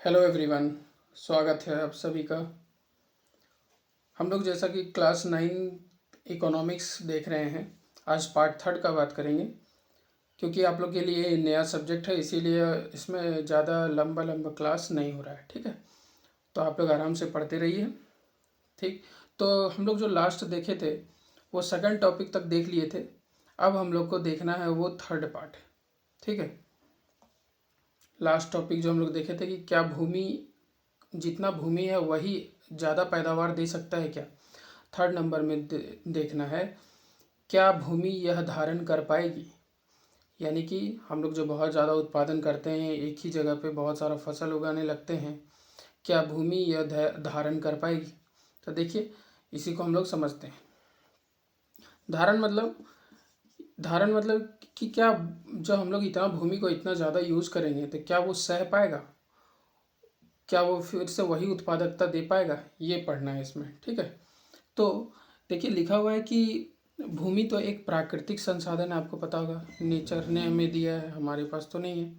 Hello everyone, स्वागत है आप सभी का। हम लोग जैसा कि क्लास 9 इकोनॉमिक्स देख रहे हैं, आज पार्ट 3 का बात करेंगे। क्योंकि आप लोग के लिए नया सब्जेक्ट है, इसीलिए इसमें ज़्यादा लंबा लंबा क्लास नहीं हो रहा है। ठीक है, तो आप लोग आराम से पढ़ते रहिए। ठीक, तो हम लोग जो लास्ट देखे थे वो सेकंड टॉपिक तक देख लिए थे। अब हम लोग को देखना है वो थर्ड पार्ट। ठीक है, लास्ट टॉपिक जो हम लोग देखे थे कि क्या भूमि, जितना भूमि है वही ज़्यादा पैदावार दे सकता है क्या। थर्ड नंबर में देखना है क्या भूमि यह धारण कर पाएगी। यानी कि हम लोग जो बहुत ज़्यादा उत्पादन करते हैं, एक ही जगह पे बहुत सारा फसल उगाने लगते हैं, क्या भूमि यह धारण कर पाएगी। तो देखिए, इसी को हम लोग समझते हैं। धारण मतलब कि क्या, जो हम लोग इतना भूमि को इतना ज़्यादा यूज़ करेंगे तो क्या वो सह पाएगा, क्या वो फिर से वही उत्पादकता दे पाएगा, ये पढ़ना है इसमें। ठीक है, तो देखिए लिखा हुआ है कि भूमि तो एक प्राकृतिक संसाधन है, आपको पता होगा, नेचर ने हमें दिया है, हमारे पास तो नहीं है।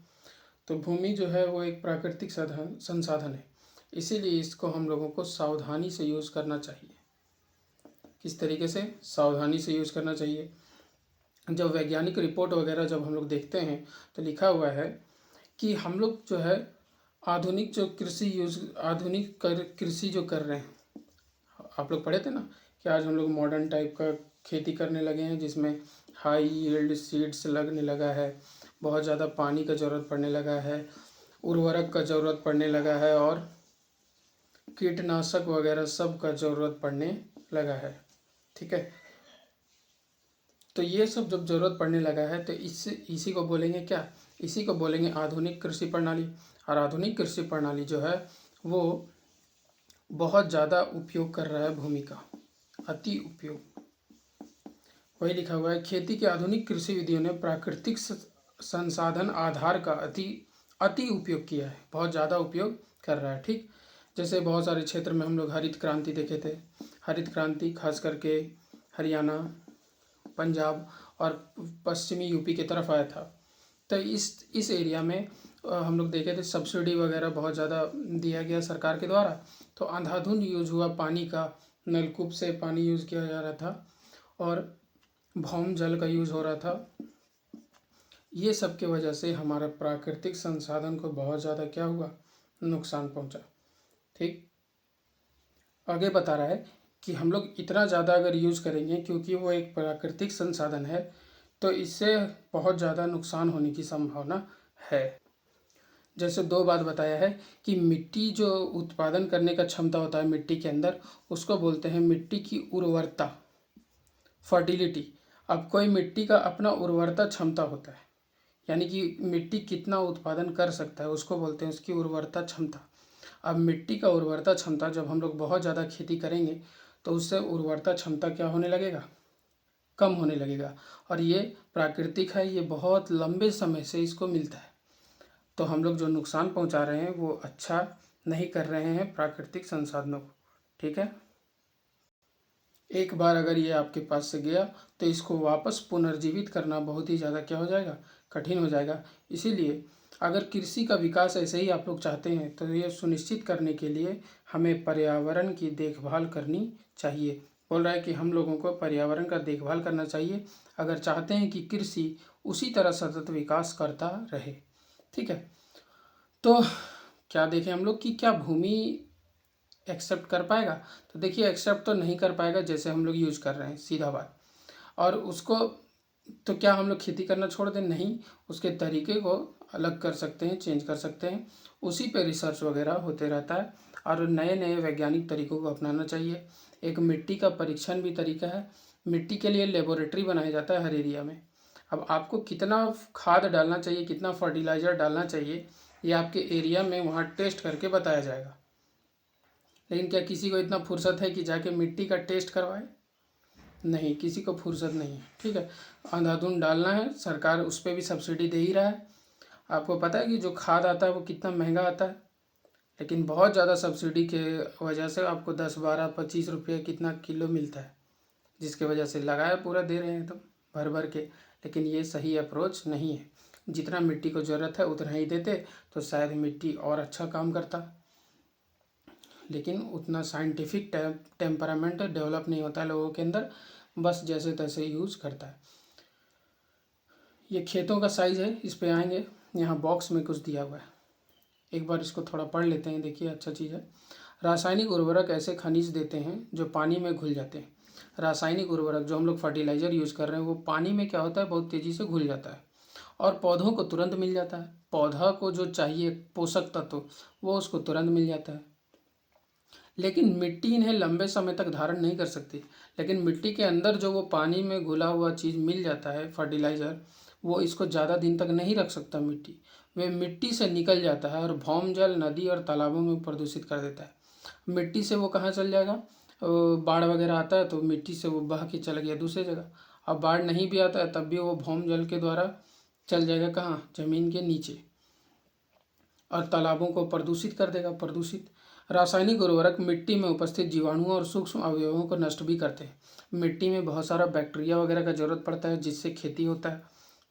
तो भूमि जो है वो एक प्राकृतिक संसाधन है, इसीलिए इसको हम लोगों को सावधानी से यूज़ करना चाहिए। किस तरीके से सावधानी से यूज़ करना चाहिए। जब वैज्ञानिक रिपोर्ट वगैरह जब हम लोग देखते हैं तो लिखा हुआ है कि हम लोग जो है आधुनिक कृषि जो कर रहे हैं, आप लोग पढ़े थे ना कि आज हम लोग मॉडर्न टाइप का खेती करने लगे हैं, जिसमें हाई यील्ड सीड्स लगने लगा है, बहुत ज़्यादा पानी का ज़रूरत पड़ने लगा है, उर्वरक का ज़रूरत पड़ने लगा है, और कीटनाशक वगैरह सब का ज़रूरत पड़ने लगा है। ठीक है, तो ये सब जब ज़रूरत पड़ने लगा है तो इसी को बोलेंगे क्या, इसी को बोलेंगे आधुनिक कृषि प्रणाली। और आधुनिक कृषि प्रणाली जो है वो बहुत ज़्यादा उपयोग कर रहा है भूमि का, अति उपयोग। वही लिखा हुआ है, खेती के आधुनिक कृषि विधियों ने प्राकृतिक संसाधन आधार का अति अति उपयोग किया है, बहुत ज़्यादा उपयोग कर रहा है। ठीक, जैसे बहुत सारे क्षेत्र में हम लोग हरित क्रांति देखे थे। हरित क्रांति खास करके हरियाणा, पंजाब और पश्चिमी यूपी की तरफ आया था। तो इस एरिया में हम लोग देखे थे सब्सिडी वगैरह बहुत ज़्यादा दिया गया सरकार के द्वारा। तो अंधाधुंध यूज हुआ पानी का, नलकूप से पानी यूज़ किया जा रहा था और भौम जल का यूज़ हो रहा था। ये सब की वजह से हमारा प्राकृतिक संसाधन को बहुत ज़्यादा क्या हुआ, नुकसान पहुंचा। ठीक, आगे बता रहा है कि हम लोग इतना ज़्यादा अगर यूज़ करेंगे, क्योंकि वो एक प्राकृतिक संसाधन है, तो इससे बहुत ज़्यादा नुकसान होने की संभावना है। जैसे दो बात बताया है कि मिट्टी जो उत्पादन करने का क्षमता होता है मिट्टी के अंदर, उसको बोलते हैं मिट्टी की उर्वरता, फर्टिलिटी। अब कोई मिट्टी का अपना उर्वरता क्षमता होता है, यानी कि मिट्टी कितना उत्पादन कर सकता है, उसको बोलते हैं उसकी उर्वरता क्षमता। अब मिट्टी का उर्वरता क्षमता जब हम लोग बहुत ज़्यादा खेती करेंगे तो उससे उर्वरता क्षमता क्या होने लगेगा, कम होने लगेगा। और ये प्राकृतिक है, ये बहुत लंबे समय से इसको मिलता है। तो हम लोग जो नुकसान पहुंचा रहे हैं वो अच्छा नहीं कर रहे हैं प्राकृतिक संसाधनों को। ठीक है, एक बार अगर ये आपके पास से गया तो इसको वापस पुनर्जीवित करना बहुत ही ज़्यादा क्या हो जाएगा, कठिन हो जाएगा। इसीलिए अगर कृषि का विकास ऐसे ही आप लोग चाहते हैं तो ये सुनिश्चित करने के लिए हमें पर्यावरण की देखभाल करनी चाहिए। बोल रहा है कि हम लोगों को पर्यावरण का देखभाल करना चाहिए अगर चाहते हैं कि कृषि उसी तरह सतत विकास करता रहे। ठीक है, तो क्या देखें हम लोग कि क्या भूमि एक्सेप्ट कर पाएगा। तो देखिए, एक्सेप्ट तो नहीं कर पाएगा जैसे हम लोग यूज कर रहे हैं, सीधा बात। और उसको तो क्या हम लोग खेती करना छोड़ दें, नहीं, उसके तरीके को अलग कर सकते हैं, चेंज कर सकते हैं। उसी पे रिसर्च वगैरह होते रहता है और नए नए वैज्ञानिक तरीकों को अपनाना चाहिए। एक मिट्टी का परीक्षण भी तरीका है, मिट्टी के लिए लेबोरेटरी बनाया जाता है हर एरिया में। अब आपको कितना खाद डालना चाहिए, कितना फर्टिलाइज़र डालना चाहिए, ये आपके एरिया में वहाँ टेस्ट करके बताया जाएगा। लेकिन क्या किसी को इतना फुर्सत है कि जाके मिट्टी का टेस्ट करवाए, नहीं, किसी को फुर्सत नहीं है। ठीक है, अंधाधुंध डालना है, सरकार उस पर भी सब्सिडी दे ही रहा है। आपको पता है कि जो खाद आता है वो कितना महंगा आता है, लेकिन बहुत ज़्यादा सब्सिडी के वजह से आपको 10, 12, 25 रुपये कितना किलो मिलता है, जिसके वजह से लगाया पूरा दे रहे हैं तो भर भर के। लेकिन ये सही अप्रोच नहीं है। जितना मिट्टी को ज़रूरत है उतना ही देते तो शायद मिट्टी और अच्छा काम करता, लेकिन उतना साइंटिफिक टेम्परामेंट डेवलप नहीं होता है लोगों के अंदर, बस जैसे तैसे यूज़ करता है। ये खेतों का साइज़ है, इस पे आएंगे। यहाँ बॉक्स में कुछ दिया हुआ है, एक बार इसको थोड़ा पढ़ लेते हैं। देखिए अच्छा चीज़ है। रासायनिक उर्वरक ऐसे खनिज देते हैं जो पानी में घुल जाते हैं। रासायनिक उर्वरक जो हम लोग फर्टिलाइज़र यूज़ कर रहे हैं वो पानी में क्या होता है, बहुत तेज़ी से घुल जाता है और पौधों को तुरंत मिल जाता है। पौधा को जो चाहिए पोषक तत्व वो उसको तुरंत मिल जाता है, लेकिन मिट्टी इन्हें लंबे समय तक धारण नहीं कर सकती। लेकिन मिट्टी के अंदर जो वो पानी में घुला हुआ चीज़ मिल जाता है फर्टिलाइज़र, वो इसको ज़्यादा दिन तक नहीं रख सकता मिट्टी, वे मिट्टी से निकल जाता है और भौम जल, नदी और तालाबों में प्रदूषित कर देता है। मिट्टी से वो कहाँ चल जाएगा, बाढ़ वगैरह आता है तो मिट्टी से वो बह के चला गया दूसरी जगह। अब बाढ़ नहीं भी आता है तब भी वो भौम जल के द्वारा चल जाएगा कहाँ, ज़मीन के नीचे, और तालाबों को प्रदूषित कर देगा। प्रदूषित रासायनिक उर्वरक मिट्टी में उपस्थित जीवाणुओं और सूक्ष्म अवयवों को नष्ट भी करते हैं। मिट्टी में बहुत सारा बैक्टीरिया वगैरह का जरूरत पड़ता है जिससे खेती होता है,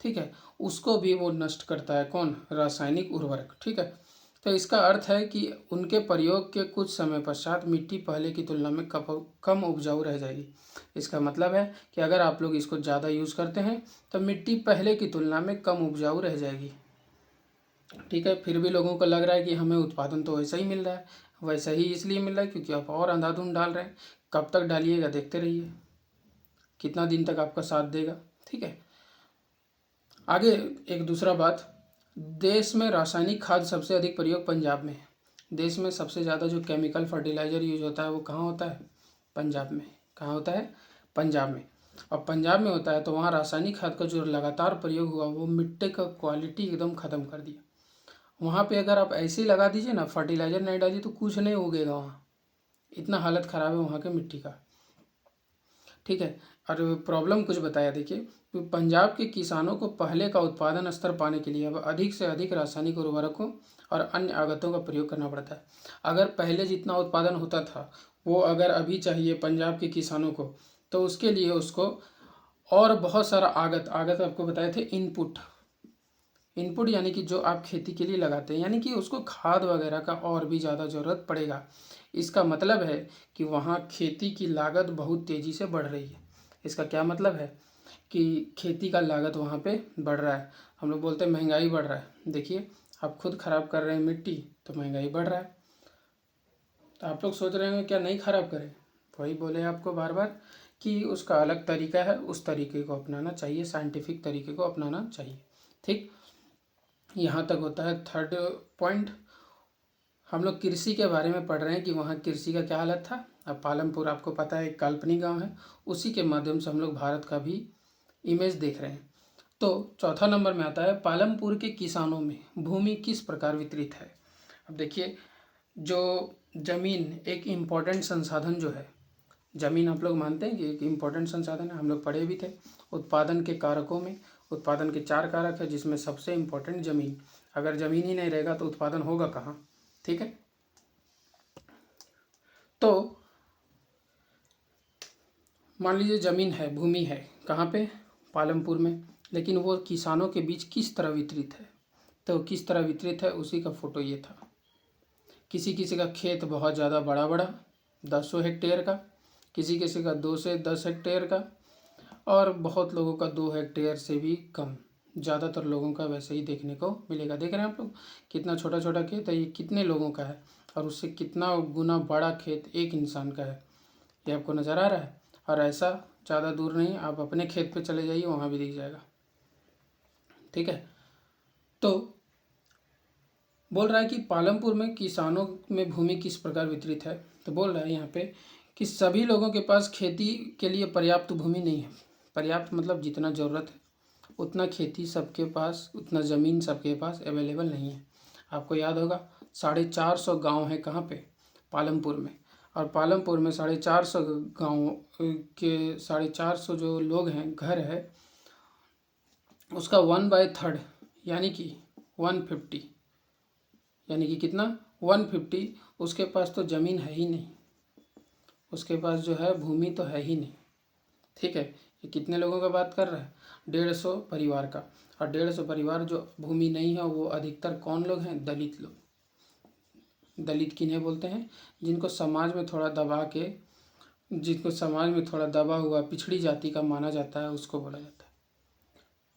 ठीक है, उसको भी वो नष्ट करता है। कौन, रासायनिक उर्वरक, ठीक है। तो इसका अर्थ है कि उनके प्रयोग के कुछ समय पश्चात मिट्टी पहले की तुलना में कम उपजाऊ रह जाएगी। इसका मतलब है कि अगर आप लोग इसको ज़्यादा यूज़ करते हैं तो मिट्टी पहले की तुलना में कम उपजाऊ रह जाएगी, ठीक है। फिर भी लोगों को लग रहा है कि हमें उत्पादन तो वैसा ही मिल रहा है, वैसा ही इसलिए मिल रहा है क्योंकि आप और अंधाधुंध डाल रहे हैं। कब तक डालिएगा, देखते रहिए कितना दिन तक आपका साथ देगा, ठीक है। आगे एक दूसरा बात, देश में रासायनिक खाद सबसे अधिक प्रयोग पंजाब में है। देश में सबसे ज़्यादा जो केमिकल फर्टिलाइज़र यूज होता है वो कहाँ होता है, पंजाब में। कहाँ होता है, पंजाब में। अब पंजाब में होता है तो वहाँ रासायनिक खाद का जो लगातार प्रयोग हुआ वो मिट्टी का क्वालिटी एकदम ख़त्म कर दिया। वहाँ पे अगर आप ऐसे ही लगा दीजिए ना, फर्टिलाइज़र नहीं डालिए तो कुछ नहीं उगेगा वहाँ, इतना हालत ख़राब है वहाँ के मिट्टी का, ठीक है। और प्रॉब्लम कुछ बताया, देखिए पंजाब के किसानों को पहले का उत्पादन स्तर पाने के लिए अब अधिक से अधिक रासायनिक उर्वरकों और अन्य आगतों का प्रयोग करना पड़ता है। अगर पहले जितना उत्पादन होता था वो अगर अभी चाहिए पंजाब के किसानों को, तो उसके लिए उसको और बहुत सारा आगत आपको बताए थे, इनपुट यानी कि जो आप खेती के लिए लगाते हैं, यानी कि उसको खाद वगैरह का और भी ज़्यादा ज़रूरत पड़ेगा। इसका मतलब है कि वहाँ खेती की लागत बहुत तेज़ी से बढ़ रही है। इसका क्या मतलब है कि खेती का लागत वहाँ पे बढ़ रहा है। हम लोग बोलते हैं महंगाई बढ़ रहा है। देखिए आप खुद ख़राब कर रहे हैं मिट्टी तो महंगाई बढ़ रहा है। तो आप लोग सोच रहे हैं क्या नहीं ख़राब करें, वही बोले आपको बार बार कि उसका अलग तरीका है, उस तरीके को अपनाना चाहिए, साइंटिफिक तरीके को अपनाना चाहिए, ठीक। यहाँ तक होता है थर्ड पॉइंट। हम लोग कृषि के बारे में पढ़ रहे हैं कि वहाँ कृषि का क्या हालत था। अब पालमपुर आपको पता है एक काल्पनिक गांव है, उसी के माध्यम से हम लोग भारत का भी इमेज देख रहे हैं। तो चौथा नंबर में आता है पालमपुर के किसानों में भूमि किस प्रकार वितरित है। अब देखिए जो ज़मीन एक इम्पॉर्टेंट संसाधन जो है, ज़मीन आप लोग मानते हैं कि एक इम्पॉर्टेंट संसाधन है, हम लोग पढ़े भी थे उत्पादन के कारकों में। उत्पादन के 4 कारक है जिसमें सबसे इम्पोर्टेंट ज़मीन। अगर ज़मीन ही नहीं रहेगा तो उत्पादन होगा कहाँ, ठीक है। तो मान लीजिए ज़मीन है, भूमि है, कहाँ पे, पालमपुर में, लेकिन वो किसानों के बीच किस तरह वितरित है। तो किस तरह वितरित है उसी का फोटो ये था। किसी किसी का खेत बहुत ज़्यादा बड़ा बड़ा 10 हेक्टेयर का, किसी किसी का 2 से 10 हेक्टेयर का, और बहुत लोगों का 2 हेक्टेयर से भी कम। ज़्यादातर लोगों का वैसे ही देखने को मिलेगा। देख रहे हैं आप लोग कितना छोटा छोटा खेत है, ये कितने लोगों का है और उससे कितना गुना बड़ा खेत एक इंसान का है, ये आपको नज़र आ रहा है। और ऐसा ज़्यादा दूर नहीं, आप अपने खेत पे चले जाइए वहाँ भी दिख जाएगा, ठीक है। तो बोल रहा है कि पालमपुर में किसानों में भूमि किस प्रकार वितरित है। तो बोल रहा है यहाँ पे कि सभी लोगों के पास खेती के लिए पर्याप्त भूमि नहीं है। पर्याप्त मतलब जितना ज़रूरत है उतना खेती सबके पास, उतना ज़मीन सबके पास अवेलेबल नहीं है। आपको याद होगा 450 गांव है कहाँ पे, पालमपुर में। और पालमपुर में 450 गाँव के 450 जो लोग हैं, घर है, उसका 1/3 यानी कि 150, यानी कि कितना 150 उसके पास तो ज़मीन है ही नहीं, उसके पास जो है भूमि तो है ही नहीं, ठीक है। ये कितने लोगों का बात कर रहा है? 150 परिवार का। और 150 परिवार जो भूमि नहीं है वो अधिकतर कौन लोग हैं? दलित लोग। दलित किन्हें बोलते हैं? जिनको समाज में थोड़ा दबा हुआ पिछड़ी जाति का माना जाता है, उसको बोला जाता है,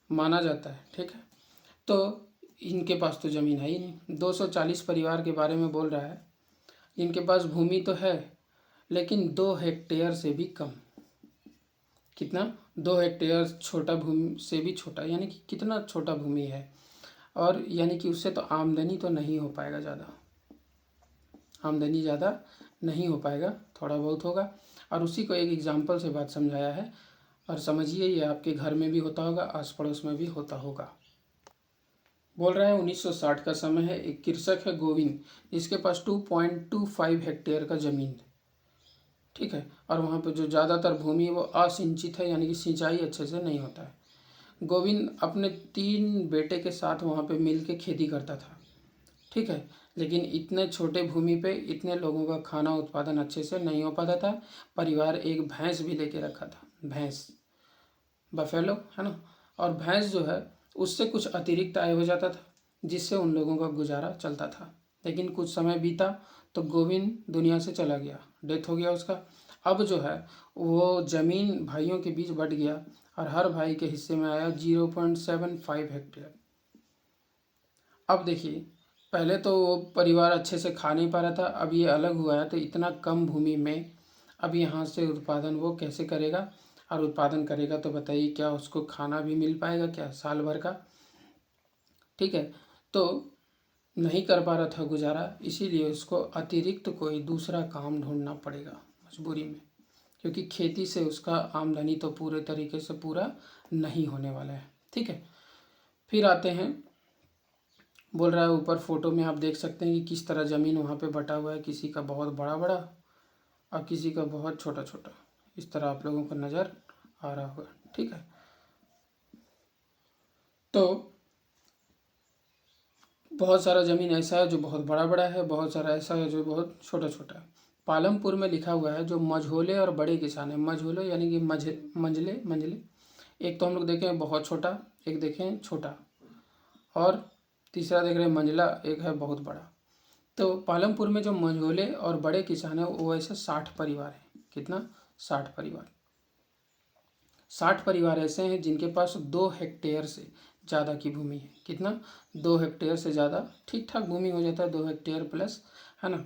माना जाता है। ठीक है, तो इनके पास तो ज़मीन है ही नहीं। 240 परिवार के बारे में बोल रहा है जिनके पास भूमि तो है लेकिन 2 हेक्टेयर से भी कम। कितना? 2 हेक्टेयर छोटा भूमि से भी छोटा, यानी कि कितना छोटा भूमि है, और यानी कि उससे तो आमदनी तो नहीं हो पाएगा ज़्यादा, आमदनी ज़्यादा नहीं हो पाएगा, थोड़ा बहुत होगा। और उसी को एक एग्जाम्पल से बात समझाया है, और समझिए ये आपके घर में भी होता होगा, आस पड़ोस में भी होता होगा। बोल रहा है 1960 का समय है, एक कृषक है गोविंद, जिसके पास 2.25 हेक्टेयर का ज़मीन। ठीक है, और वहाँ पे जो ज़्यादातर भूमि है वो असिंचित है, यानी कि सिंचाई अच्छे से नहीं होता है। गोविंद अपने 3 बेटे के साथ वहाँ पे मिल के खेती करता था। ठीक है, लेकिन इतने छोटे भूमि पे इतने लोगों का खाना उत्पादन अच्छे से नहीं हो पाता था। परिवार एक भैंस भी लेके रखा था, भैंस, बफेलो है ना, और भैंस जो है उससे कुछ अतिरिक्त आय हो जाता था, जिससे उन लोगों का गुजारा चलता था। लेकिन कुछ समय बीता तो गोविंद दुनिया से चला गया, डेथ हो गया उसका। अब जो है वो ज़मीन भाइयों के बीच बट गया और हर भाई के हिस्से में आया 0.75 हेक्टेयर। अब देखिए, पहले तो वो परिवार अच्छे से खा नहीं पा रहा था, अब ये अलग हुआ है तो इतना कम भूमि में अब यहाँ से उत्पादन वो कैसे करेगा? और उत्पादन करेगा तो बताइए क्या उसको खाना भी मिल पाएगा क्या साल भर का? ठीक है, तो नहीं कर पा रहा था गुजारा, इसीलिए उसको अतिरिक्त कोई दूसरा काम ढूंढना पड़ेगा मजबूरी में, क्योंकि खेती से उसका आमदनी तो पूरे तरीके से पूरा नहीं होने वाला है। ठीक है, फिर आते हैं, बोल रहा है ऊपर फोटो में आप देख सकते हैं कि किस तरह ज़मीन वहाँ पे बटा हुआ है, किसी का बहुत बड़ा बड़ा और किसी का बहुत छोटा छोटा, इस तरह आप लोगों को नज़र आ रहा होगा। ठीक है, तो बहुत सारा ज़मीन ऐसा है जो बहुत बड़ा बड़ा है, बहुत सारा ऐसा है जो बहुत छोटा छोटा है। पालमपुर में लिखा हुआ है जो मझोले और बड़े किसान हैं, मझोले यानी कि मंझले मंझले, एक तो हम लोग देखें बहुत छोटा, एक देखें छोटा, और तीसरा देख रहे हैं मंझला, एक है बहुत बड़ा। तो पालमपुर में जो मंझोले और बड़े किसान हैं वो ऐसे 60 परिवार हैं। कितना? 60 परिवार। 60 परिवार ऐसे हैं जिनके पास 2 हेक्टेयर से ज़्यादा की भूमि है। कितना? 2 हेक्टेयर से ज़्यादा, ठीक ठाक भूमि हो जाता है 2 हेक्टेयर प्लस, है ना,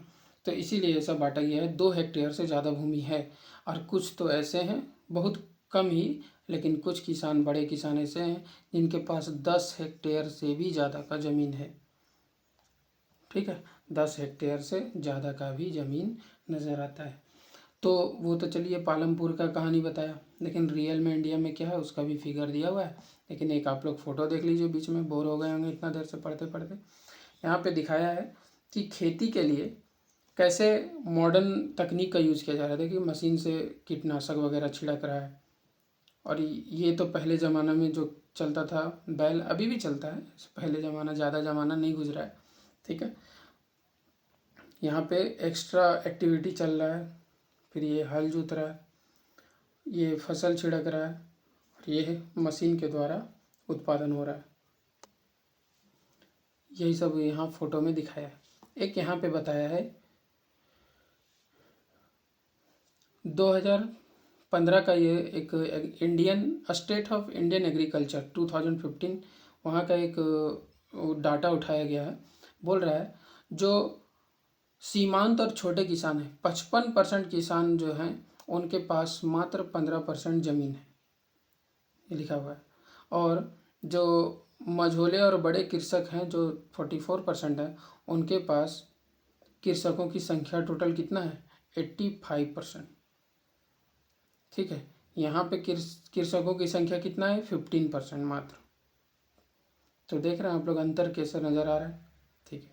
तो इसीलिए ऐसा बांटा गया है। 2 हेक्टेयर से ज़्यादा भूमि है, और कुछ तो ऐसे हैं बहुत कम ही, लेकिन कुछ किसान, बड़े किसान ऐसे हैं जिनके पास 10 हेक्टेयर से भी ज़्यादा का ज़मीन है। ठीक है, 10 हेक्टेयर से ज़्यादा का भी ज़मीन नज़र आता है। तो वो तो चलिए पालमपुर का कहानी बताया, लेकिन रियल में इंडिया में क्या है उसका भी फिगर दिया हुआ है। लेकिन एक आप लोग फ़ोटो देख लीजिए, बीच में बोर हो गए होंगे इतना देर से पढ़ते पढ़ते। यहाँ पे दिखाया है कि खेती के लिए कैसे मॉडर्न तकनीक का यूज़ किया जा रहा है। देखिए मशीन से कीटनाशक वगैरह छिड़क रहा है, और ये तो पहले ज़माना में जो चलता था बैल, अभी भी चलता है, पहले ज़माना, ज़्यादा ज़माना नहीं गुजरा है। ठीक है, यहाँ पे एक्स्ट्रा एक्टिविटी चल रहा है, फिर ये हल जोत रहा है, ये फसल छिड़क रहा है, और ये मशीन के द्वारा उत्पादन हो रहा है। यही सब यहाँ फोटो में दिखाया है। एक यहाँ पे बताया है 2015 का, ये एक Indian state of Indian agriculture 2015, वहाँ का एक डाटा उठाया गया है। बोल रहा है जो सीमांत और छोटे किसान हैं, 55% किसान जो हैं उनके पास मात्र 15% ज़मीन है, ये लिखा हुआ है। और जो मझोले और बड़े कृषक हैं जो 44% है, उनके पास कृषकों की संख्या टोटल कितना है? 85%। ठीक है, यहाँ पे कृषकों की संख्या कितना है? 15% मात्र। तो देख रहे हैं आप लोग अंतर कैसे नज़र आ रहा है। ठीक है,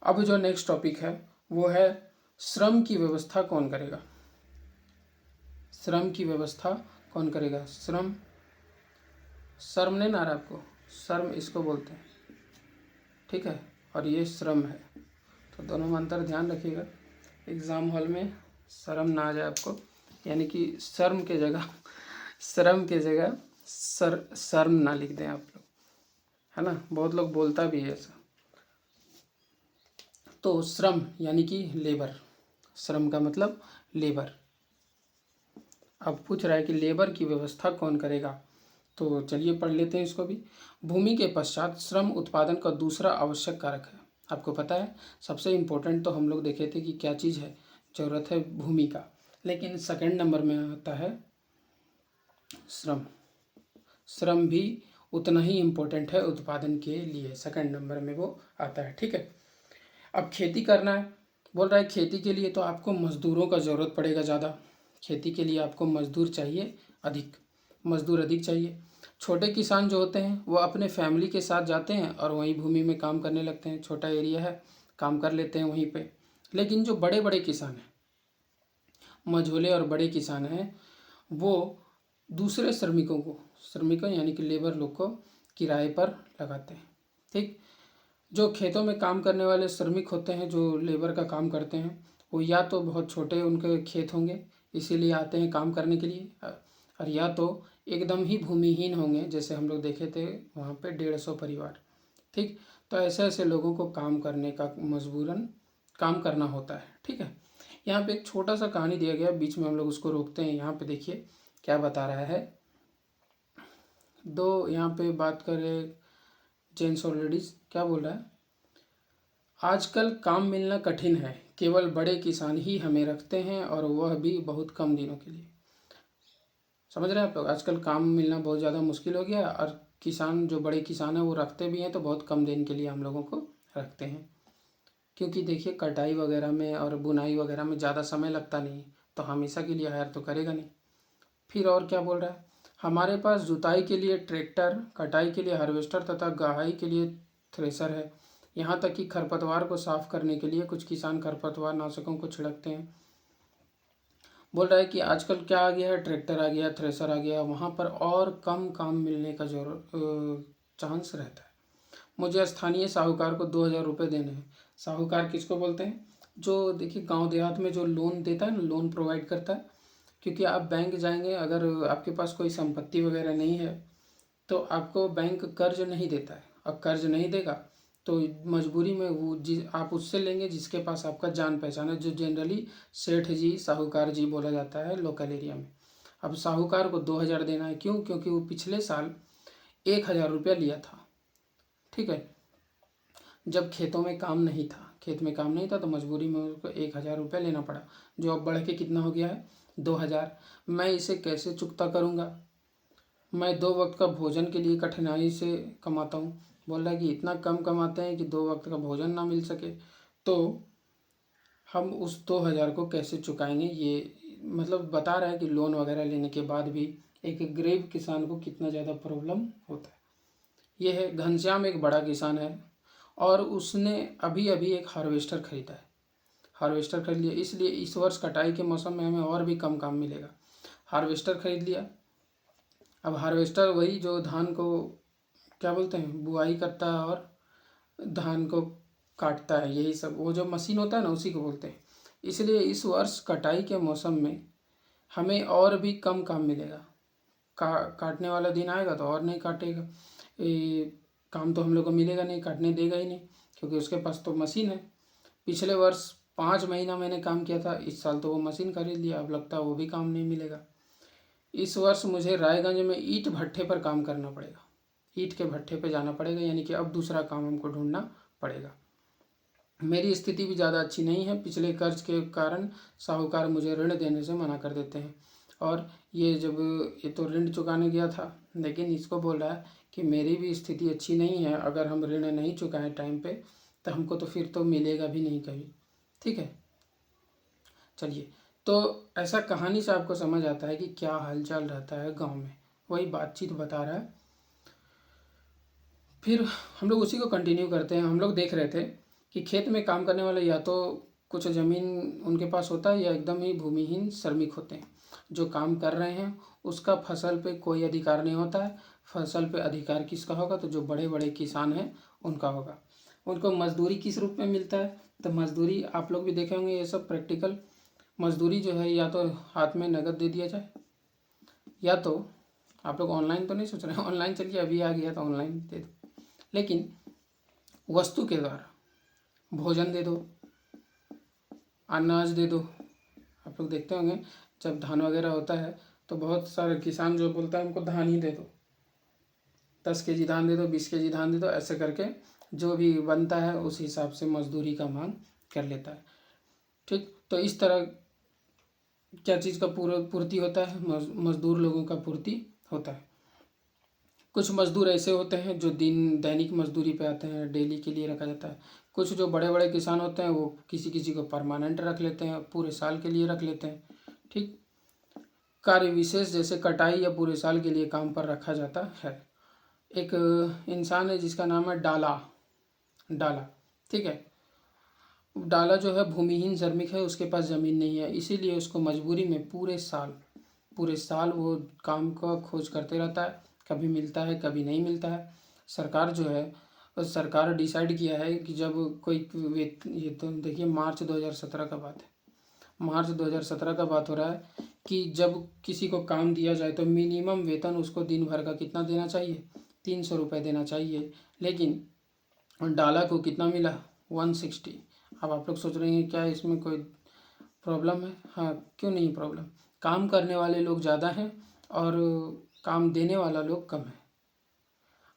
अब जो नेक्स्ट टॉपिक है वो है श्रम की व्यवस्था कौन करेगा? श्रम की व्यवस्था कौन करेगा? श्रम, शर्म नहीं ना आ रहा आपको? शर्म इसको बोलते हैं। ठीक है, और ये श्रम है, तो दोनों में अंतर ध्यान रखिएगा, एग्ज़ाम हॉल में शर्म ना आ जाए आपको, यानी कि शर्म के जगह श्रम की जगह शर्म ना लिख दें आप लोग, है ना, बहुत लोग बोलता भी है ऐसा। तो श्रम यानी कि लेबर, श्रम का मतलब लेबर। अब पूछ रहा है कि लेबर की व्यवस्था कौन करेगा, तो चलिए पढ़ लेते हैं इसको भी। भूमि के पश्चात श्रम उत्पादन का दूसरा आवश्यक कारक है। आपको पता है सबसे इम्पोर्टेंट तो हम लोग देखे थे कि क्या चीज़ है, ज़रूरत है भूमि का, लेकिन सेकंड नंबर में आता है श्रम। श्रम भी उतना ही इम्पोर्टेंट है उत्पादन के लिए, सेकंड नंबर में वो आता है। ठीक है, अब खेती करना है, बोल रहा है खेती के लिए तो आपको मज़दूरों का ज़रूरत पड़ेगा ज़्यादा। खेती के लिए आपको मज़दूर चाहिए अधिक, मज़दूर अधिक चाहिए। छोटे किसान जो होते हैं वो अपने फैमिली के साथ जाते हैं और वहीं भूमि में काम करने लगते हैं, छोटा एरिया है, काम कर लेते हैं वहीं पे। लेकिन जो बड़े बड़े किसान हैं, मझोले और बड़े किसान हैं, वो दूसरे श्रमिकों यानी कि लेबर लोग को किराए पर लगाते हैं। ठीक, जो खेतों में काम करने वाले श्रमिक होते हैं, जो लेबर का काम करते हैं, वो या तो बहुत छोटे उनके खेत होंगे इसीलिए आते हैं काम करने के लिए, और या तो एकदम ही भूमिहीन होंगे, जैसे हम लोग देखे थे वहाँ पे 150 परिवार। ठीक, तो ऐसे ऐसे लोगों को काम करने का मजबूरन काम करना होता है। ठीक है, यहाँ पे एक छोटा सा कहानी दिया गया, बीच में हम लोग उसको रोकते हैं। यहाँ पे देखिए क्या बता रहा है। यहाँ पे बात करें जेंट्स और लेडीज, क्या बोल रहा है, आजकल काम मिलना कठिन है, केवल बड़े किसान ही हमें रखते हैं और वह भी बहुत कम दिनों के लिए। समझ रहे हैं आप लोग, आजकल काम मिलना बहुत ज़्यादा मुश्किल हो गया, और किसान जो बड़े किसान हैं वो रखते भी हैं तो बहुत कम दिन के लिए हम लोगों को रखते हैं। क्योंकि देखिए कटाई वगैरह में और बुनाई वगैरह में ज़्यादा समय लगता नहीं, तो हमेशा के लिए हायर तो करेगा नहीं। फिर और क्या बोल रहा है, हमारे पास जुताई के लिए ट्रैक्टर, कटाई के लिए हार्वेस्टर तथा गहाई के लिए थ्रेसर है। यहाँ तक कि खरपतवार को साफ करने के लिए कुछ किसान खरपतवार नाशकों को छिड़कते हैं। बोल रहा है कि आजकल क्या आ गया है, ट्रैक्टर आ गया, थ्रेसर आ गया, वहाँ पर और कम काम मिलने का चांस रहता है। मुझे स्थानीय साहूकार को 2,000 रुपये देने हैं। साहूकार किसको बोलते हैं, जो देखिए गांव देहात में जो लोन देता है ना, लोन प्रोवाइड करता है। क्योंकि आप बैंक जाएंगे, अगर आपके पास कोई संपत्ति वगैरह नहीं है तो आपको बैंक कर्ज नहीं देता है, और कर्ज नहीं देगा तो मजबूरी में आप उससे लेंगे जिसके पास आपका जान पहचान है, जो जनरली सेठ जी, साहूकार जी बोला जाता है लोकल एरिया में। अब साहूकार को 2,000 देना है, क्यों, क्योंकि वो पिछले साल 1,000 रुपया लिया था। ठीक है, जब खेतों में काम नहीं था, खेत में काम नहीं था, तो मजबूरी में उसको 1,000 रुपया लेना पड़ा, जो अब बढ़ के कितना हो गया है, 2,000। मैं इसे कैसे चुकता करूँगा, मैं 2 वक्त का भोजन के लिए कठिनाई से कमाता हूँ। बोल रहा है कि इतना कम कमाते हैं कि 2 वक्त का भोजन ना मिल सके, तो हम उस 2,000 को कैसे चुकाएंगे। ये मतलब बता रहा है कि लोन वगैरह लेने के बाद भी एक गरीब किसान को कितना ज़्यादा प्रॉब्लम होता है। ये है घनश्याम, एक बड़ा किसान है और उसने अभी अभी एक हार्वेस्टर खरीदा है। हार्वेस्टर खरीद लिया, इसलिए इस वर्ष कटाई के मौसम में हमें और भी कम काम मिलेगा। हार्वेस्टर खरीद लिया। अब हार्वेस्टर वही जो धान को क्या बोलते हैं, बुआई करता है और धान को काटता है, यही सब वो जो मशीन होता है ना, उसी को बोलते हैं। इसलिए इस वर्ष कटाई के मौसम में हमें और भी कम काम मिलेगा। काटने वाला दिन आएगा तो और नहीं काटेगा, काम तो हम लोग को मिलेगा नहीं, काटने देगा ही नहीं, क्योंकि उसके पास तो मशीन है। पिछले वर्ष 5 महीना मैंने काम किया था, इस साल तो वो मशीन खरीद लिया, अब लगता है वो भी काम नहीं मिलेगा। इस वर्ष मुझे रायगंज में ईंट भट्ठे पर काम करना पड़ेगा, ईंट के भट्ठे पे जाना पड़ेगा, यानी कि अब दूसरा काम हमको ढूंढना पड़ेगा। मेरी स्थिति भी ज़्यादा अच्छी नहीं है, पिछले कर्ज के कारण साहूकार मुझे ऋण देने से मना कर देते हैं, और ये तो ऋण चुकाने गया था, लेकिन इसको बोल रहा है कि मेरी भी स्थिति अच्छी नहीं है, अगर हम ऋण नहीं चुकाएं टाइम पे तो हमको तो फिर तो मिलेगा भी नहीं कभी। ठीक है, चलिए, तो ऐसा कहानी से आपको समझ आता है कि क्या हालचाल रहता है गांव में, वही बातचीत बता रहा है। फिर हम लोग उसी को कंटिन्यू करते हैं। हम लोग देख रहे थे कि खेत में काम करने वाले या तो कुछ ज़मीन उनके पास होता है या एकदम ही भूमिहीन श्रमिक होते हैं। जो काम कर रहे हैं उसका फसल पे कोई अधिकार नहीं होता है। फसल पे अधिकार किसका होगा, तो जो बड़े बड़े किसान हैं उनका होगा। उनको मजदूरी किस रूप में मिलता है, तो मजदूरी आप लोग भी देखे होंगे, ये सब प्रैक्टिकल मजदूरी जो है या तो हाथ में नगद दे दिया जाए, या तो आप लोग ऑनलाइन तो नहीं सोच रहे हैं, ऑनलाइन चलिए अभी आ गया तो ऑनलाइन दे दो, लेकिन वस्तु के द्वारा भोजन दे दो, अनाज दे दो। आप लोग देखते होंगे जब धान वगैरह होता है तो बहुत सारे किसान जो बोलता है हमको धान ही दे दो, 10 kg धान दे दो, 20 kg धान दे दो, ऐसे करके जो भी बनता है उस हिसाब से मजदूरी का मांग कर लेता है। ठीक, तो इस तरह क्या चीज़ का पूर्ति होता है, मजदूर लोगों का पूर्ति होता है। कुछ मजदूर ऐसे होते हैं जो दैनिक मजदूरी पे आते हैं, डेली के लिए रखा जाता है। कुछ जो बड़े बड़े किसान होते हैं वो किसी किसी को परमानेंट रख लेते हैं, पूरे साल के लिए रख लेते हैं। ठीक, कार्य विशेष जैसे कटाई या पूरे साल के लिए काम पर रखा जाता है। एक इंसान है जिसका नाम है डाला। ठीक है, डाला जो है भूमिहीन श्रमिक है, उसके पास ज़मीन नहीं है, इसीलिए उसको मजबूरी में पूरे साल वो काम का खोज करते रहता है, कभी मिलता है कभी नहीं मिलता है। सरकार जो है, सरकार डिसाइड किया है कि जब कोई ये तो देखिए मार्च 2017 का बात है, मार्च 2017 का बात हो रहा है कि जब किसी को काम दिया जाए तो मिनिमम वेतन उसको दिन भर का कितना देना चाहिए, 300 रुपये देना चाहिए। लेकिन डाला को कितना मिला, 160। अब आप लोग सोच रहे हैं क्या इसमें कोई प्रॉब्लम है? हाँ, क्यों नहीं प्रॉब्लम। काम करने वाले लोग ज़्यादा हैं और काम देने वाला लोग कम है।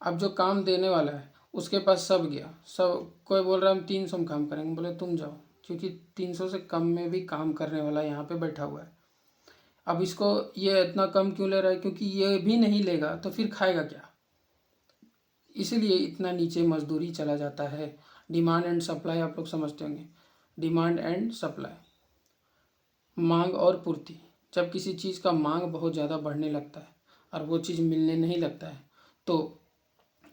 अब जो काम देने वाला है उसके पास सब गया, सब कोई बोल रहा है हम 300 में काम करेंगे, बोले तुम जाओ, क्योंकि 300 से कम में भी काम करने वाला यहाँ पे बैठा हुआ है। अब इसको ये इतना कम क्यों ले रहा है, क्योंकि ये भी नहीं लेगा तो फिर खाएगा क्या, इसीलिए इतना नीचे मजदूरी चला जाता है। डिमांड एंड सप्लाई आप लोग समझते होंगे, डिमांड एंड सप्लाई, मांग और पूर्ति। जब किसी चीज़ का मांग बहुत ज़्यादा बढ़ने लगता है और वो चीज़ मिलने नहीं लगता है तो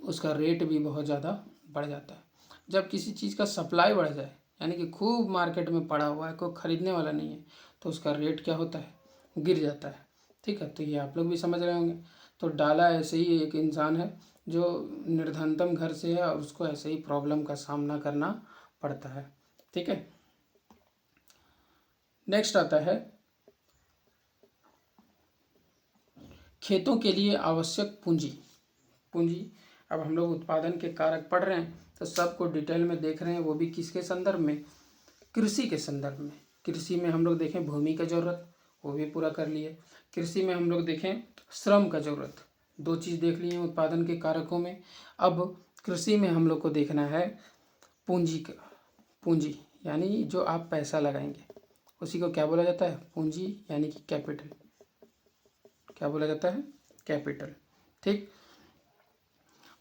उसका रेट भी बहुत ज़्यादा बढ़ जाता है। जब किसी चीज़ का सप्लाई बढ़ जाए, यानी कि खूब मार्केट में पड़ा हुआ है, कोई ख़रीदने वाला नहीं है, तो उसका रेट क्या होता है, गिर जाता है। ठीक है, तो ये आप लोग भी समझ रहे होंगे। तो डाला ऐसे ही एक इंसान है जो निर्धनतम घर से है और उसको ऐसे ही प्रॉब्लम का सामना करना पड़ता है। ठीक है, नेक्स्ट आता है खेतों के लिए आवश्यक पूंजी। पूंजी, अब हम लोग उत्पादन के कारक पढ़ रहे हैं तो सबको डिटेल में देख रहे हैं, वो भी किसके संदर्भ में, कृषि के संदर्भ में। कृषि में हम लोग देखें भूमि का ज़रूरत, वो भी पूरा कर लिए। कृषि में हम लोग देखें श्रम का ज़रूरत, 2 चीज़ देख लिए हैं उत्पादन के कारकों में। अब कृषि में हम लोग को देखना है पूंजी का, पूंजी यानी जो आप पैसा लगाएंगे उसी को क्या बोला जाता है, पूंजी यानी कि कैपिटल। क्या बोला जाता है, कैपिटल। ठीक,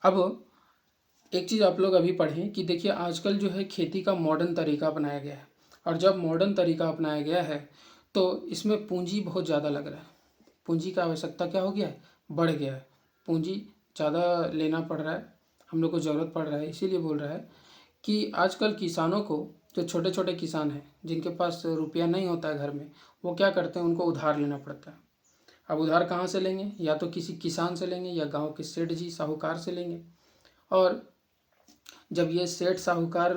अब एक चीज़ आप लोग अभी पढ़ें कि देखिए आजकल जो है खेती का मॉडर्न तरीका अपनाया गया है, और जब मॉडर्न तरीका अपनाया गया है तो इसमें पूंजी बहुत ज़्यादा लग रहा है। पूंजी का आवश्यकता क्या हो गया है, बढ़ गया है, पूंजी ज़्यादा लेना पड़ रहा है, हम लोग को ज़रूरत पड़ रहा है। इसीलिए बोल रहा है कि आजकल किसानों को, जो छोटे छोटे किसान हैं जिनके पास रुपया नहीं होता है घर में, वो क्या करते हैं, उनको उधार लेना पड़ता है। अब उधार कहाँ से लेंगे, या तो किसी किसान से लेंगे या गांव के सेठ जी साहूकार से लेंगे। और जब ये सेठ साहूकार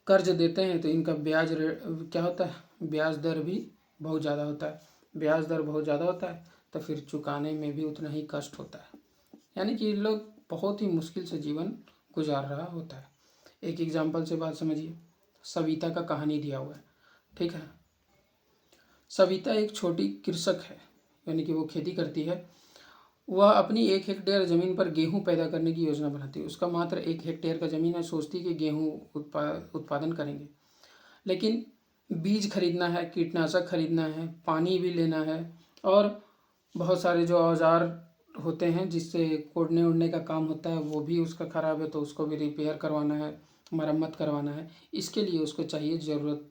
कर्ज देते हैं तो इनका ब्याज रेट क्या होता है, ब्याज दर भी बहुत ज़्यादा होता है। ब्याज दर बहुत ज़्यादा होता है तो फिर चुकाने में भी उतना ही कष्ट होता है, यानी कि लोग बहुत ही मुश्किल से जीवन गुजार रहा होता है। एक एग्जाम्पल से बात समझिए, सविता का कहानी दिया हुआ है। ठीक है, सविता एक छोटी कृषक है, यानी कि वो खेती करती है। वह अपनी 1 हेक्टेयर ज़मीन पर गेहूं पैदा करने की योजना बनाती है। उसका मात्र 1 हेक्टेयर का ज़मीन है, सोचती कि गेहूं उत्पादन करेंगे, लेकिन बीज खरीदना है, कीटनाशक खरीदना है, पानी भी लेना है, और बहुत सारे जो औजार होते हैं जिससे कोड़ने उड़ने का काम होता है वो भी उसका ख़राब है तो उसको भी रिपेयर करवाना है, मरम्मत करवाना है। इसके लिए उसको चाहिए ज़रूरत,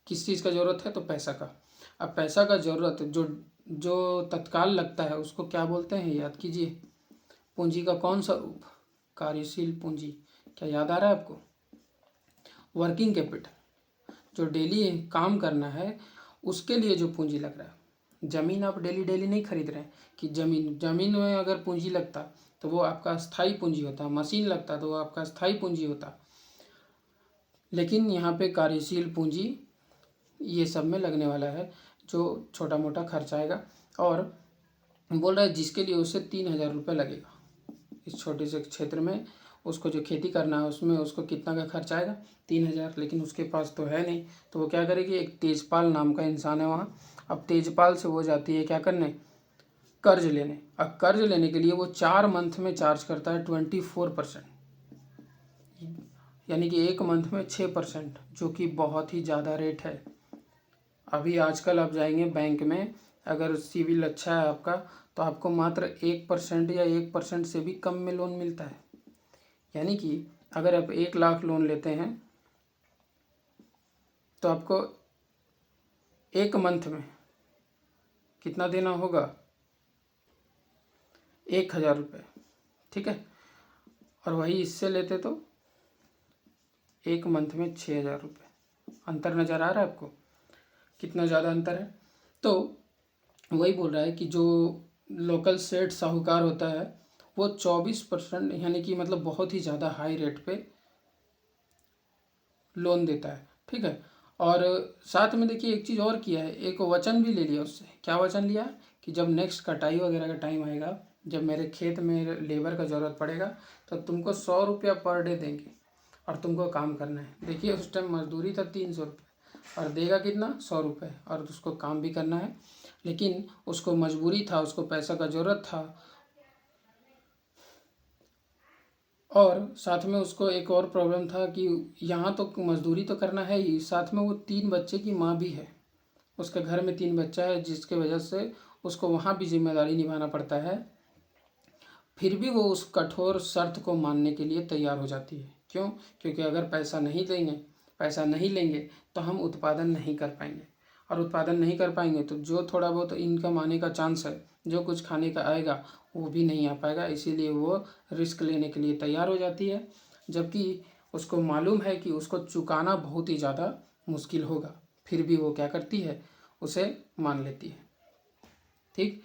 किस चीज़ का ज़रूरत है, तो पैसा का। अब पैसा का ज़रूरत जो जो तत्काल लगता है उसको क्या बोलते हैं, याद कीजिए। पूंजी का कौन सा रूप, कार्यशील पूंजी। क्या याद आ रहा है आपको, वर्किंग कैपिटल। जो डेली काम करना है उसके लिए जो पूंजी लग रहा है। ज़मीन आप डेली डेली नहीं खरीद रहे हैं कि ज़मीन में अगर पूंजी लगता तो वो आपका स्थायी पूंजी होता, मशीन लगता तो वो आपका स्थायी पूंजी होता, लेकिन यहाँ पे कार्यशील पूंजी ये सब में लगने वाला है। जो छोटा मोटा खर्च आएगा। और बोल रहा है जिसके लिए उसे 3,000 रुपये लगेगा इस छोटे से क्षेत्र में, उसको जो खेती करना है उसमें उसको कितना का खर्च आएगा, 3,000। लेकिन उसके पास तो है नहीं, तो वो क्या करेगी, एक तेजपाल नाम का इंसान है वहाँ। अब तेजपाल से वो जाती है क्या करने, कर्ज लेने। अब कर्ज लेने के लिए वो 4 मंथ में चार्ज करता है 24%, यानी कि 1 मंथ में 6%, जो कि बहुत ही ज़्यादा रेट है। अभी आजकल आप जाएंगे बैंक में, अगर सिविल अच्छा है आपका तो आपको मात्र 1% या 1% से भी कम में लोन मिलता है। यानी कि अगर आप 1 लाख लोन लेते हैं तो आपको 1 मंथ में कितना देना होगा, 1,000 रुपये, ठीक है। और वही इससे लेते तो 1 मंथ में 6,000 रुपये। अंतर नज़र आ रहा है आपको कितना ज़्यादा अंतर है। तो वही बोल रहा है कि जो लोकल सेठ साहूकार होता है वो 24%, यानी कि मतलब बहुत ही ज़्यादा हाई रेट पे लोन देता है, ठीक है। और साथ में देखिए एक चीज़ और किया है, एक वचन भी ले लिया उससे। क्या वचन लिया कि जब नेक्स्ट कटाई वगैरह का टाइम आएगा, जब मेरे खेत में लेबर का ज़रूरत पड़ेगा तो तुमको 100 रुपया पर डे देंगे और तुमको काम करना है। देखिए उस टाइम मजदूरी था 300 रुपये और देगा कितना, 100 रुपये, और उसको काम भी करना है। लेकिन उसको मजबूरी था, उसको पैसा का ज़रूरत था, और साथ में उसको एक और प्रॉब्लम था कि यहाँ तो मजदूरी तो करना है ही, साथ में वो 3 बच्चे की माँ भी है। उसके घर में 3 बच्चा है, जिसके वजह से उसको वहाँ भी जिम्मेदारी निभाना पड़ता है। फिर भी वो उस कठोर शर्त को मानने के लिए तैयार हो जाती है। क्यों? क्योंकि अगर पैसा नहीं लेंगे तो हम उत्पादन नहीं कर पाएंगे, और उत्पादन नहीं कर पाएंगे तो जो थोड़ा बहुत इनकम आने का चांस है, जो कुछ खाने का आएगा, वो भी नहीं आ पाएगा। इसीलिए वो रिस्क लेने के लिए तैयार हो जाती है, जबकि उसको मालूम है कि उसको चुकाना बहुत ही ज़्यादा मुश्किल होगा। फिर भी वो क्या करती है, उसे मान लेती है, ठीक।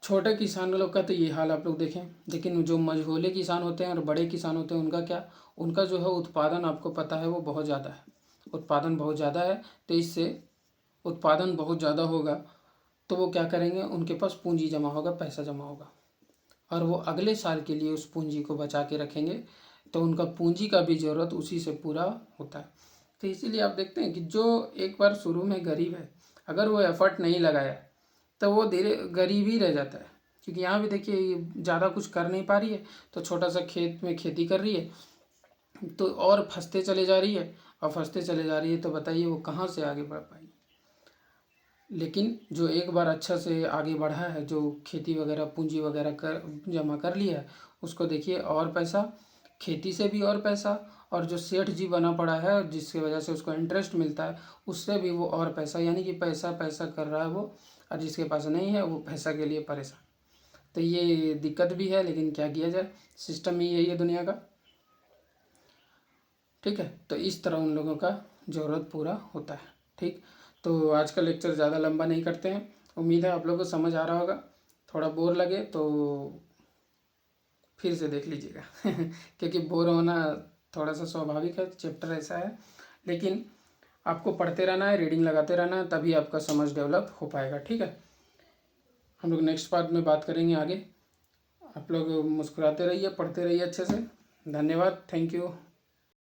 छोटे किसान लोग का तो ये हाल आप लोग देखें, लेकिन जो मझोले किसान होते हैं और बड़े किसान होते हैं उनका क्या, उनका जो है उत्पादन आपको पता है वो बहुत ज़्यादा है, उत्पादन बहुत ज़्यादा है। तो इससे उत्पादन बहुत ज़्यादा होगा तो वो क्या करेंगे, उनके पास पूंजी जमा होगा, पैसा जमा होगा, और वो अगले साल के लिए उस पूंजी को बचा के रखेंगे, तो उनका पूंजी का भी ज़रूरत उसी से पूरा होता है। तो इसीलिए आप देखते हैं कि जो एक बार शुरू में गरीब है, अगर वो एफर्ट नहीं लगाया तो वो धीरे गरीब ही रह जाता है। क्योंकि यहाँ भी देखिए ये ज़्यादा कुछ कर नहीं पा रही है, तो छोटा सा खेत में खेती कर रही है तो और फंसते चले जा रही है, और फंसते चले जा रही है, तो बताइए वो कहाँ से आगे बढ़ पाएगी। लेकिन जो एक बार अच्छा से आगे बढ़ा है, जो खेती वगैरह पूंजी वगैरह कर जमा कर लिया है, उसको देखिए और पैसा, खेती से भी और पैसा, और जो सेठ जी बना पड़ा है जिसकी वजह से उसको इंटरेस्ट मिलता है, उससे भी वो और पैसा, यानी कि पैसा पैसा कर रहा है वो, और जिसके पास नहीं है वो पैसा के लिए परेशान। तो ये दिक्कत भी है, लेकिन क्या किया जाए, सिस्टम ही यही है दुनिया का, ठीक है। तो इस तरह उन लोगों का ज़रूरत पूरा होता है, ठीक। तो आज का लेक्चर ज़्यादा लंबा नहीं करते हैं, उम्मीद है आप लोगों को समझ आ रहा होगा। थोड़ा बोर लगे तो फिर से देख लीजिएगा क्योंकि बोर होना थोड़ा सा स्वाभाविक है, चैप्टर ऐसा है। लेकिन आपको पढ़ते रहना है, रीडिंग लगाते रहना है, तभी आपका समझ डेवलप हो पाएगा, ठीक है। हम लोग नेक्स्ट पार्ट में बात करेंगे आगे। आप लोग मुस्कुराते रहिए, पढ़ते रहिए अच्छे से। धन्यवाद, थैंक यू।